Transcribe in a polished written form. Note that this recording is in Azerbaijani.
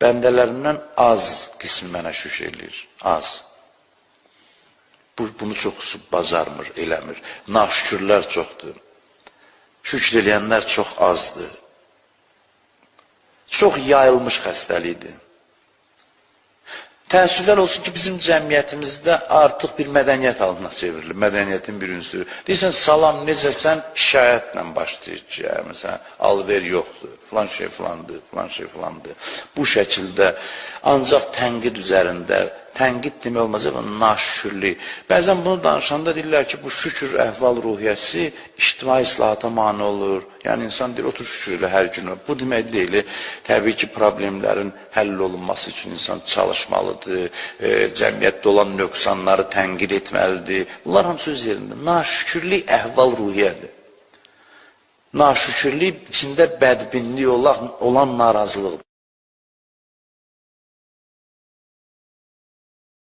bəndələrindən az qismi mənə şükür eləyir, az. Bunu çox bacarmır, eləmir. Naşükürlər çoxdur. Şükür eləyənlər çox azdır. Çox yayılmış xəstəlikdir. Təəssüflər olsun ki, bizim cəmiyyətimizdə artıq bir mədəniyyət halına çevrilir, mədəniyyətin bir ünsürü. Deyirsən, salam necəsən, şikayətlə başlayır ki, məsələn, alver yoxdur, filan şey filandır, filan şey filandır. Bu şəkildə ancaq tənqid üzərində, tənqid demək olmaz, naşükürlük. Bəzən bunu danışanda deyirlər ki, bu şükür əhval-ruhiyyəsi ictimai islahata mane olur. Yəni, insan deyir, otur şükür elə hər gün. Bu demək deyil, təbii ki, problemlərin həll olunması üçün insan çalışmalıdır, cəmiyyətdə olan nöqsanları tənqid etməlidir. Bunlar hamısı öz yerində. Naşükürlük əhval-ruhiyyədir. Naşükürlük içində bədbinlik olan narazılıqdır.